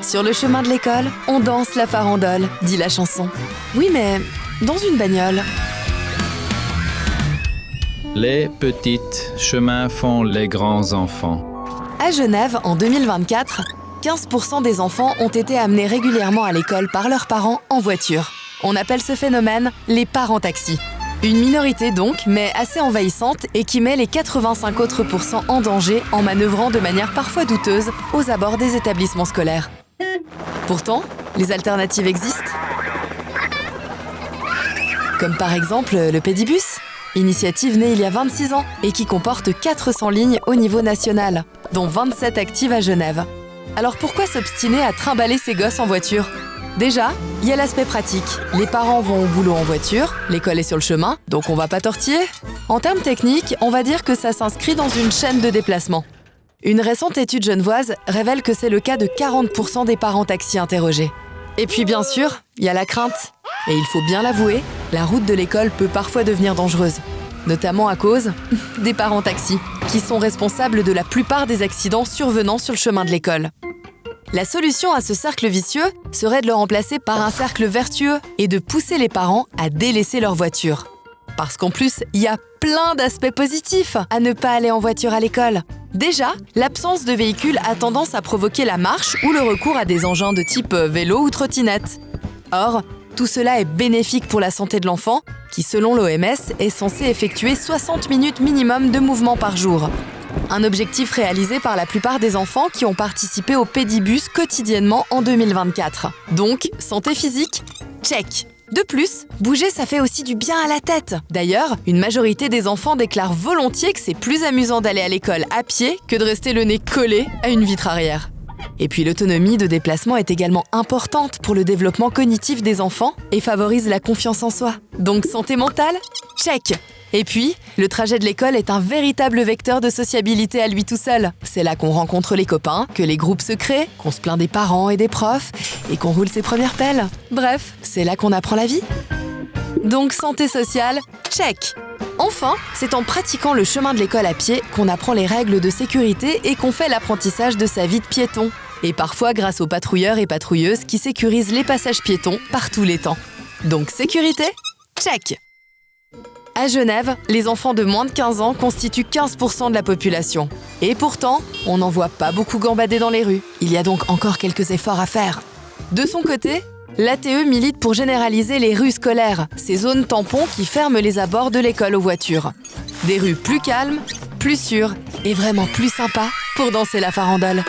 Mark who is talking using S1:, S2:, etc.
S1: Sur le chemin de l'école, on danse la farandole, dit la chanson. Oui, mais dans une bagnole.
S2: Les petites chemins font les grands enfants.
S1: À Genève, en 2024, 15% des enfants ont été amenés régulièrement à l'école par leurs parents en voiture. On appelle ce phénomène les parents taxis. Une minorité donc, mais assez envahissante et qui met les 85 autres % en danger en manœuvrant de manière parfois douteuse aux abords des établissements scolaires. Pourtant, les alternatives existent. Comme par exemple le Pédibus, initiative née il y a 26 ans et qui comporte 400 lignes au niveau national, dont 27 actives à Genève. Alors pourquoi s'obstiner à trimballer ses gosses en voiture ? Déjà, il y a l'aspect pratique. Les parents vont au boulot en voiture, l'école est sur le chemin, donc on va pas tortiller. En termes techniques, on va dire que ça s'inscrit dans une chaîne de déplacement. Une récente étude genevoise révèle que c'est le cas de 40% des parents taxis interrogés. Et puis bien sûr, il y a la crainte. Et il faut bien l'avouer, la route de l'école peut parfois devenir dangereuse. Notamment à cause des parents taxis, qui sont responsables de la plupart des accidents survenant sur le chemin de l'école. La solution à ce cercle vicieux serait de le remplacer par un cercle vertueux et de pousser les parents à délaisser leur voiture. Parce qu'en plus, il y a plein d'aspects positifs à ne pas aller en voiture à l'école. Déjà, l'absence de véhicule a tendance à provoquer la marche ou le recours à des engins de type vélo ou trottinette. Or, tout cela est bénéfique pour la santé de l'enfant, qui, selon l'OMS, est censé effectuer 60 minutes minimum de mouvement par jour. Un objectif réalisé par la plupart des enfants qui ont participé au Pédibus quotidiennement en 2024. Donc, santé physique, check. De plus, bouger, ça fait aussi du bien à la tête. D'ailleurs, une majorité des enfants déclarent volontiers que c'est plus amusant d'aller à l'école à pied que de rester le nez collé à une vitre arrière. Et puis l'autonomie de déplacement est également importante pour le développement cognitif des enfants et favorise la confiance en soi. Donc santé mentale, check. Et puis, le trajet de l'école est un véritable vecteur de sociabilité à lui tout seul. C'est là qu'on rencontre les copains, que les groupes se créent, qu'on se plaint des parents et des profs, et qu'on roule ses premières pelles. Bref, c'est là qu'on apprend la vie. Donc santé sociale, check. Enfin, c'est en pratiquant le chemin de l'école à pied qu'on apprend les règles de sécurité et qu'on fait l'apprentissage de sa vie de piéton. Et parfois grâce aux patrouilleurs et patrouilleuses qui sécurisent les passages piétons par tous les temps. Donc sécurité, check. À Genève, les enfants de moins de 15 ans constituent 15% de la population. Et pourtant, on n'en voit pas beaucoup gambader dans les rues. Il y a donc encore quelques efforts à faire. De son côté, l'ATE milite pour généraliser les rues scolaires, ces zones tampons qui ferment les abords de l'école aux voitures. Des rues plus calmes, plus sûres et vraiment plus sympas pour danser la farandole.